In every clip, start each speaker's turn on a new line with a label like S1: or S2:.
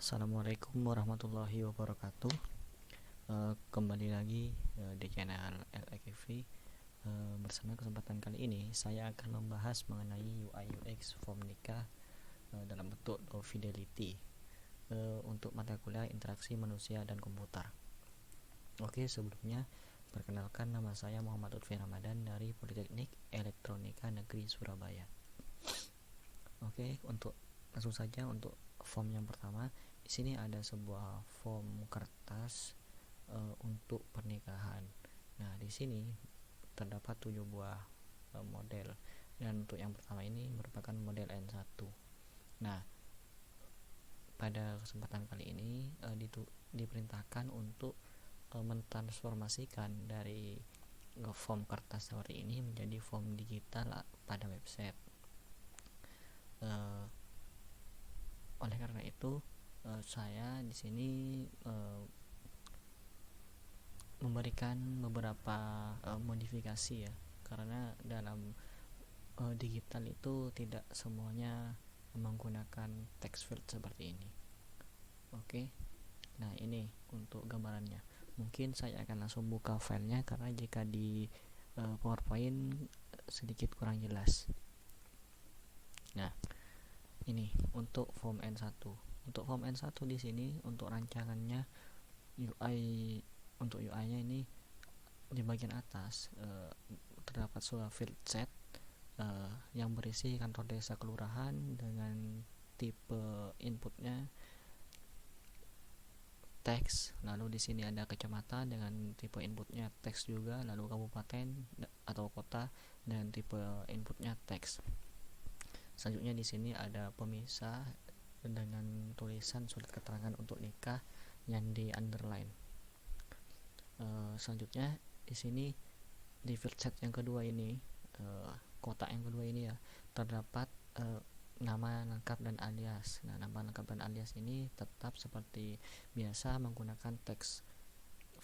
S1: Assalamualaikum warahmatullahi wabarakatuh. Kembali lagi di channel LEKV. Bersama kesempatan kali ini saya akan membahas mengenai UI UX form nikah dalam bentuk low fidelity untuk mata kuliah interaksi manusia dan komputer. Oke, sebelumnya perkenalkan, nama saya Muhammad Lutfi Ramadan dari Politeknik Elektronika Negeri Surabaya. Oke, untuk langsung saja untuk form yang pertama. Di sini ada sebuah form kertas untuk pernikahan. Nah, di sini terdapat 7 buah model, dan untuk yang pertama ini merupakan model N1. Nah, pada kesempatan kali ini diperintahkan untuk mentransformasikan dari form kertas seperti ini menjadi form digital pada website. Oleh karena itu saya di sini memberikan beberapa modifikasi ya, karena dalam digital itu tidak semuanya menggunakan text field seperti ini. Oke, nah ini untuk gambarannya. Mungkin saya akan langsung buka filenya karena jika di PowerPoint sedikit kurang jelas. Nah, ini untuk form N1. Untuk form N1 di sini untuk rancangannya untuk UI-nya ini di bagian atas terdapat sebuah field set yang berisi kantor desa kelurahan dengan tipe inputnya teks, lalu di sini ada kecamatan dengan tipe inputnya teks juga, lalu kabupaten atau kota dengan tipe inputnya teks. Selanjutnya di sini ada pemisah dengan tulisan surat keterangan untuk nikah yang di underline. Selanjutnya di sini di field set yang kedua ini, kotak yang kedua ini ya, terdapat nama lengkap dan alias. Nah, nama lengkap dan alias ini tetap seperti biasa menggunakan teks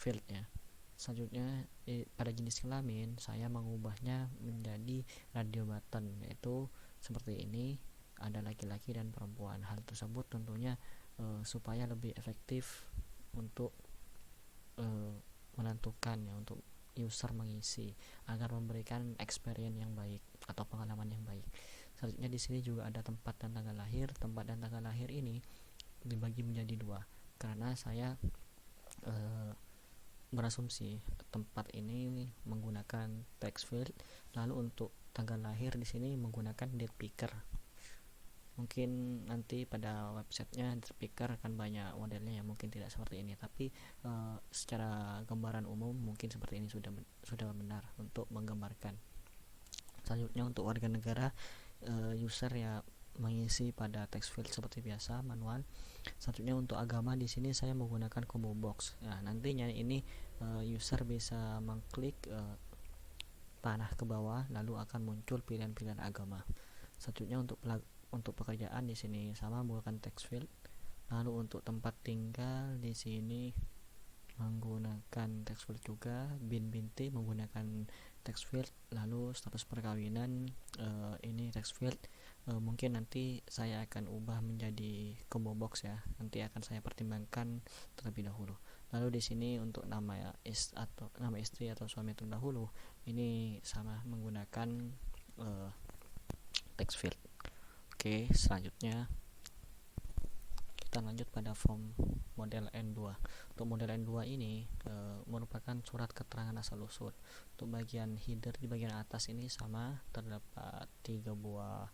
S1: field ya. Selanjutnya pada jenis kelamin saya mengubahnya menjadi radio button, yaitu seperti ini, ada laki-laki dan perempuan. Hal tersebut tentunya supaya lebih efektif untuk menentukan ya, untuk user mengisi agar memberikan experience yang baik atau pengalaman yang baik. Selanjutnya di sini juga ada tempat dan tanggal lahir. Tempat dan tanggal lahir ini dibagi menjadi dua karena saya berasumsi tempat ini menggunakan text field, lalu untuk tanggal lahir di sini menggunakan date picker. Mungkin nanti pada websitenya date picker akan banyak modelnya yang mungkin tidak seperti ini, tapi secara gambaran umum mungkin seperti ini sudah benar untuk menggambarkan. Selanjutnya untuk warga negara, user ya mengisi pada text field seperti biasa manual. Selanjutnya untuk agama di sini saya menggunakan combo box. Nah, nantinya ini user bisa mengklik panah ke bawah lalu akan muncul pilihan-pilihan agama. Selanjutnya untuk pekerjaan di sini sama menggunakan text field. Lalu untuk tempat tinggal di sini menggunakan text field juga. Bin binti menggunakan text field. Lalu status perkawinan ini text field. Mungkin nanti saya akan ubah menjadi combo box ya. Nanti akan saya pertimbangkan terlebih dahulu. Lalu di sini untuk nama istri atau suami terdahulu ini sama menggunakan text field. Oke, selanjutnya kita lanjut pada form model N2. Untuk model N2 ini merupakan surat keterangan asal usul. Untuk bagian header di bagian atas ini sama, terdapat 3 buah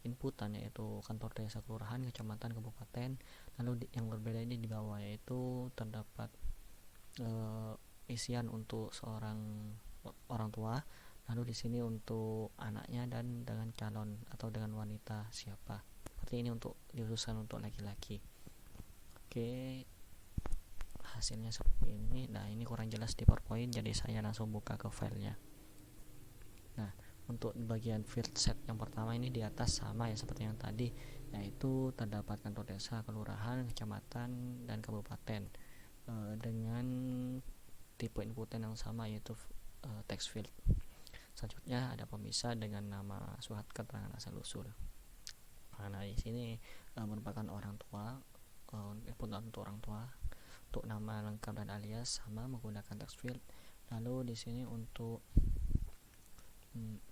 S1: inputan, yaitu kantor desa kelurahan, kecamatan, kabupaten. Lalu yang berbeda ini di bawah, yaitu terdapat isian untuk seorang orang tua, lalu di sini untuk anaknya dan dengan calon atau dengan wanita siapa. Seperti ini untuk diurusan untuk laki-laki. Oke, hasilnya seperti ini. Nah, ini kurang jelas di PowerPoint, jadi saya langsung buka ke filenya. Nah, untuk bagian field set yang pertama ini di atas sama ya seperti yang tadi, yaitu terdapat kantor desa, kelurahan, kecamatan, dan kabupaten dengan tipe inputan yang sama, yaitu text field. Selanjutnya ada pemisah dengan nama surat keterangan asal usul. Nah, di sini merupakan orang tua inputan untuk orang tua. Untuk nama lengkap dan alias sama menggunakan text field. Lalu di sini untuk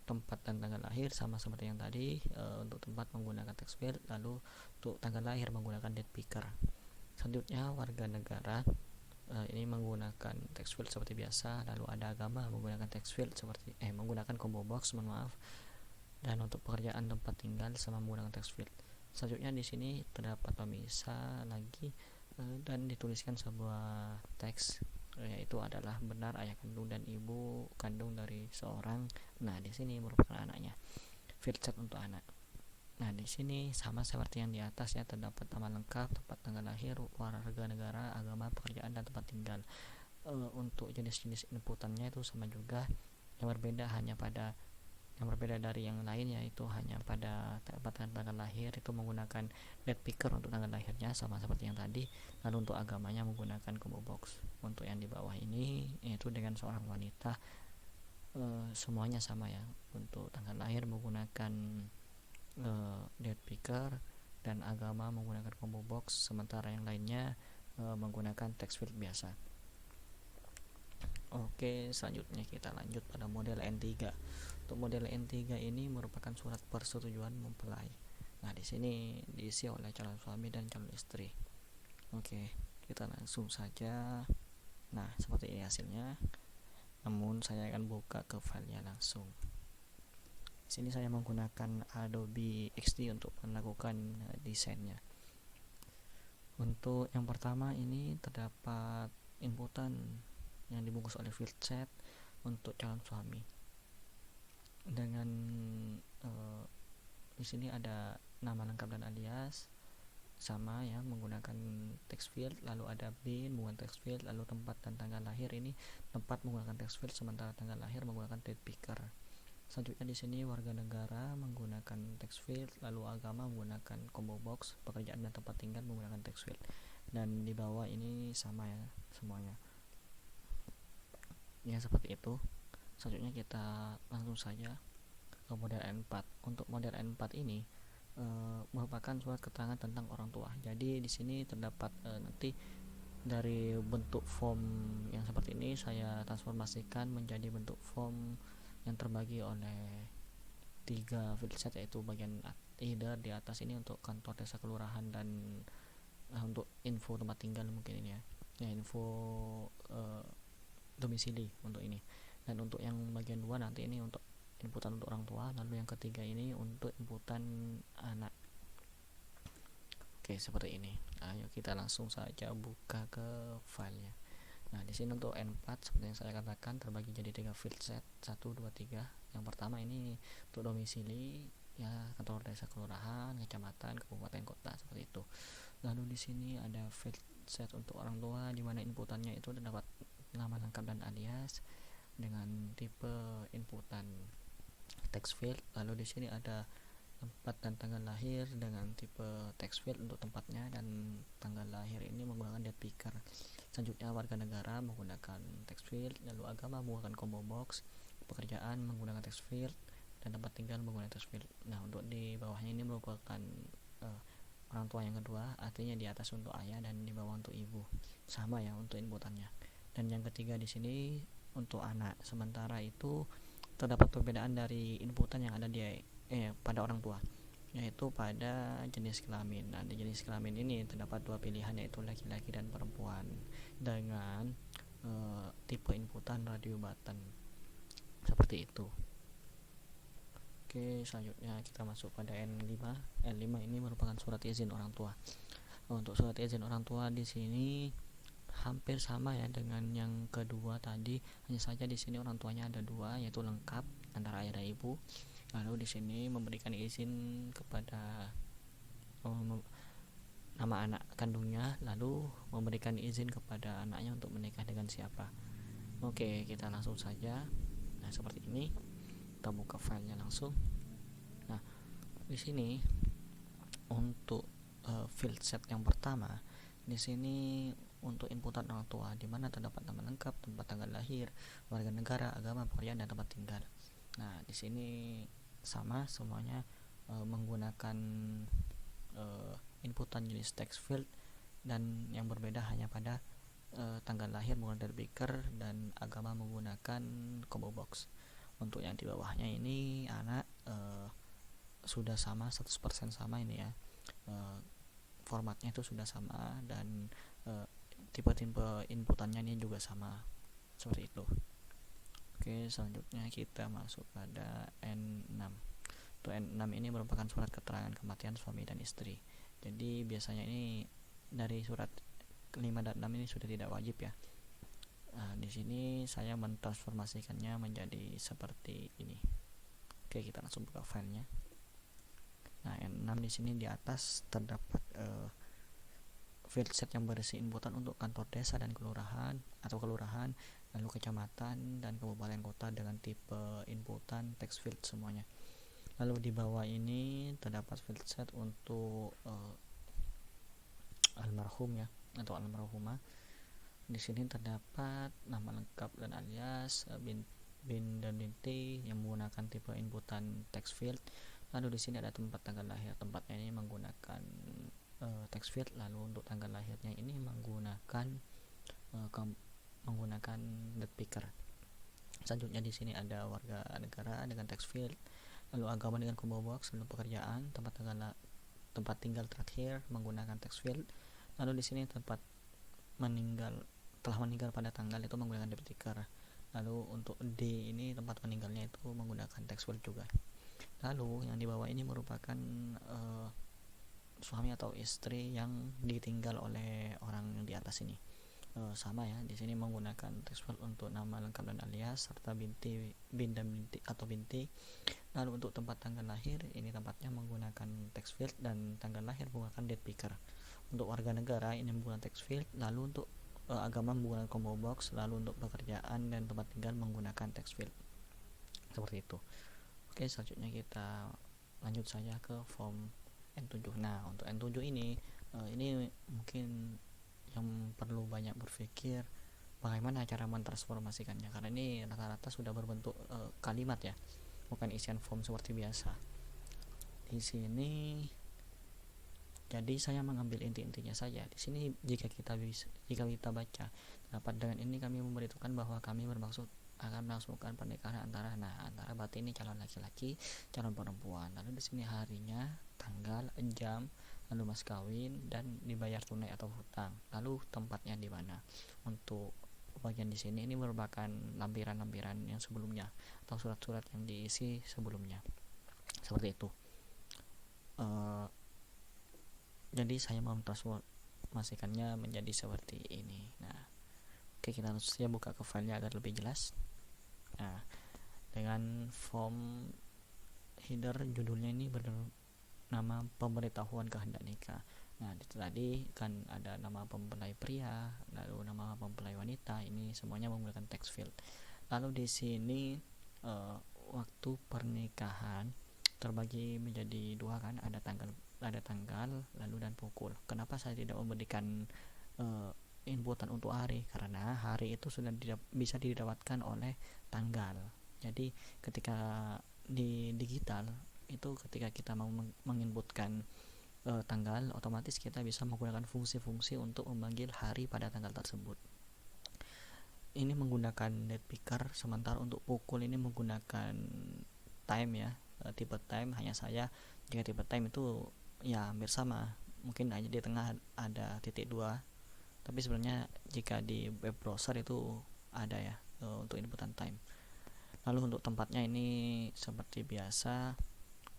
S1: tempat dan tanggal lahir sama seperti yang tadi. Untuk tempat menggunakan text field, lalu untuk tanggal lahir menggunakan date picker. Selanjutnya warga negara, ini menggunakan text field seperti biasa. Lalu ada agama menggunakan text field seperti menggunakan combo box, mohon maaf. Dan untuk pekerjaan tempat tinggal sama menggunakan text field. Selanjutnya di sini terdapat pemisah lagi, dan dituliskan sebuah teks, yaitu adalah benar ayah kandung dan ibu kandung dari seorang. Nah, di sini merupakan anaknya. Field set untuk anak. Nah, di sini sama seperti yang di atas ya, terdapat nama lengkap, tempat tanggal lahir, warga negara, agama, pekerjaan, dan tempat tinggal. Untuk jenis-jenis inputannya itu sama juga. Yang berbeda dari yang lain yaitu hanya pada tempat tanggal lahir itu menggunakan date picker untuk tanggal lahirnya sama seperti yang tadi. Lalu untuk agamanya menggunakan combo box. Untuk yang di bawah ini yaitu dengan seorang wanita, semuanya sama ya. Untuk tanggal lahir menggunakan date picker dan agama menggunakan combo box, sementara yang lainnya menggunakan text field biasa. Oke, selanjutnya kita lanjut pada model N3. Untuk model N3 ini merupakan surat persetujuan mempelai. Nah, di sini diisi oleh calon suami dan calon istri. Oke, kita langsung saja. Nah, seperti ini hasilnya. Namun saya akan buka ke filenya langsung. Di sini saya menggunakan Adobe XD untuk melakukan desainnya. Untuk yang pertama ini terdapat inputan yang dibungkus oleh field set untuk calon suami. Dengan di sini ada nama lengkap dan alias sama ya, menggunakan text field. Lalu ada bin menggunakan text field. Lalu tempat dan tanggal lahir ini tempat menggunakan text field, sementara tanggal lahir menggunakan date picker. Selanjutnya di sini warga negara menggunakan text field, lalu agama menggunakan combo box, pekerjaan dan tempat tinggal menggunakan text field. Dan di bawah ini sama ya semuanya. Ya, seperti itu. Selanjutnya kita langsung saja ke model N4. Untuk model N4 ini merupakan surat keterangan tentang orang tua. Jadi di sini terdapat nanti dari bentuk form yang seperti ini saya transformasikan menjadi bentuk form yang terbagi oleh 3 field set, yaitu bagian header di atas ini untuk kantor desa kelurahan dan untuk info tempat tinggal mungkin ini ya info domisili untuk ini. Dan untuk yang bagian 2 nanti ini untuk inputan untuk orang tua, lalu yang ketiga ini untuk inputan anak. Oke, seperti ini. Ayo kita langsung saja buka ke filenya. Nah, di sini untuk N4 seperti yang saya katakan terbagi jadi 3 field set, 1, 2, 3. Yang pertama ini untuk domisili ya, kantor desa kelurahan, kecamatan, kabupaten, kota, seperti itu. Lalu di sini ada field set untuk orang tua, di mana inputannya itu terdapat nama lengkap dan alias dengan tipe inputan text field. Lalu di sini ada tempat dan tanggal lahir dengan tipe text field untuk tempatnya, dan tanggal lahir ini menggunakan date picker. Selanjutnya warga negara menggunakan text field, lalu agama menggunakan combo box, pekerjaan menggunakan text field, dan tempat tinggal menggunakan text field. Nah, untuk di bawahnya ini merupakan orang tua yang kedua, artinya di atas untuk ayah dan di bawah untuk ibu. Sama ya untuk inputannya. Dan yang ketiga di sini untuk anak. Sementara itu terdapat perbedaan dari inputan yang ada di pada orang tua, yaitu pada jenis kelamin. Nah, di jenis kelamin ini terdapat 2 pilihan, yaitu laki-laki dan perempuan dengan tipe inputan radio button seperti itu. Oke, selanjutnya kita masuk pada N5. N5 ini merupakan surat izin orang tua. Untuk surat izin orang tua di sini hampir sama ya dengan yang kedua tadi, hanya saja di sini orang tuanya ada 2, yaitu lengkap antara ayah dan ibu. Lalu di sini memberikan izin kepada nama anak kandungnya, lalu memberikan izin kepada anaknya untuk menikah dengan siapa. Oke, kita langsung saja. Nah, seperti ini. Kita buka filenya langsung. Nah, di sini untuk field set yang pertama, di sini untuk inputan orang tua, di mana terdapat nama lengkap, tempat tanggal lahir, warga negara, agama, pekerjaan, dan tempat tinggal. Nah, di sini sama semuanya menggunakan inputan jenis text field dan yang berbeda hanya pada tanggal lahir menggunakan picker dan agama menggunakan combo box. Untuk yang di bawahnya ini anak sudah sama 100% sama ini ya, formatnya itu sudah sama dan tipe-tipe inputannya ini juga sama seperti itu. Oke, selanjutnya kita masuk pada N6. Untuk N6 ini merupakan surat keterangan kematian suami dan istri. Jadi biasanya ini dari surat 5 dan 6 ini sudah tidak wajib ya. Nah, di sini saya mentransformasikannya menjadi seperti ini. Oke, kita langsung buka filenya. Nah, N6 di sini di atas terdapat field set yang berisi inputan untuk kantor desa dan kelurahan atau kelurahan, lalu kecamatan dan kabupaten kota dengan tipe inputan text field semuanya. Lalu di bawah ini terdapat field set untuk almarhum ya atau almarhumah. Di sini terdapat nama lengkap dan alias, bin dan binti yang menggunakan tipe inputan text field. Lalu di sini ada tempat tanggal lahir. Tempatnya ini menggunakan text field. Lalu untuk tanggal lahirnya ini menggunakan date picker. Selanjutnya di sini ada warga negara dengan text field. Lalu agama dengan combo box. Lalu pekerjaan, tempat tinggal terakhir menggunakan text field. Lalu di sini telah meninggal pada tanggal itu menggunakan date picker. Lalu untuk D ini tempat meninggalnya itu menggunakan text field juga. Lalu yang di bawah ini merupakan suami atau istri yang ditinggal oleh orang yang di atas ini. Sama ya, di sini menggunakan text field untuk nama lengkap dan alias serta bin dan binti atau binti. Lalu untuk tempat tanggal lahir ini tempatnya menggunakan text field dan tanggal lahir menggunakan date picker. Untuk warga negara ini menggunakan text field. Lalu untuk agama menggunakan combo box. Lalu untuk pekerjaan dan tempat tinggal menggunakan text field. Seperti itu. Oke, selanjutnya kita lanjut saja ke form N7. Nah, untuk N7 ini mungkin yang perlu banyak berpikir bagaimana cara mentransformasikannya, karena ini rata-rata sudah berbentuk kalimat ya, bukan isian form seperti biasa. Di sini jadi saya mengambil inti-intinya saja. Di sini jika kita baca, dapat dengan ini kami memberitahukan bahwa kami bermaksud akan melangsungkan pernikahan antara berarti ini calon laki-laki, calon perempuan. Lalu di sini harinya, tanggal, jam, lalu mas kawin dan dibayar tunai atau hutang. Lalu tempatnya di mana. Untuk bagian di sini ini merupakan lampiran-lampiran yang sebelumnya atau surat-surat yang diisi sebelumnya. Seperti itu. Jadi saya memtransformasikannya menjadi seperti ini. Nah, oke, kita langsung saja buka ke filenya agar lebih jelas. Nah, dengan form header judulnya ini bernama pemberitahuan kehendak nikah. Nah, itu tadi kan ada nama mempelai pria, lalu nama mempelai wanita, ini semuanya menggunakan text field. Lalu di sini waktu pernikahan terbagi menjadi dua kan, ada tanggal lalu dan pukul. Kenapa saya tidak memberikan inputan untuk hari? Karena hari itu sudah bisa didapatkan oleh tanggal. Jadi ketika di digital itu ketika kita mau menginputkan tanggal, otomatis kita bisa menggunakan fungsi-fungsi untuk memanggil hari pada tanggal tersebut. Ini menggunakan date picker, sementara untuk pukul ini menggunakan time ya, tipe time. Hanya saya jika tipe time itu ya hampir sama, mungkin hanya di tengah ada titik 2, tapi sebenarnya jika di web browser itu ada ya untuk inputan time. Lalu untuk tempatnya ini seperti biasa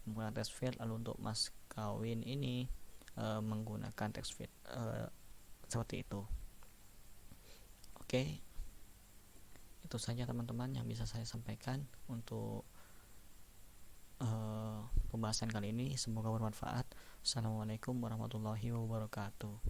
S1: menggunakan text field. Lalu untuk mas kawin ini menggunakan text field seperti itu. Oke, itu saja teman-teman yang bisa saya sampaikan untuk pembahasan kali ini. Semoga bermanfaat. Assalamualaikum warahmatullahi wabarakatuh.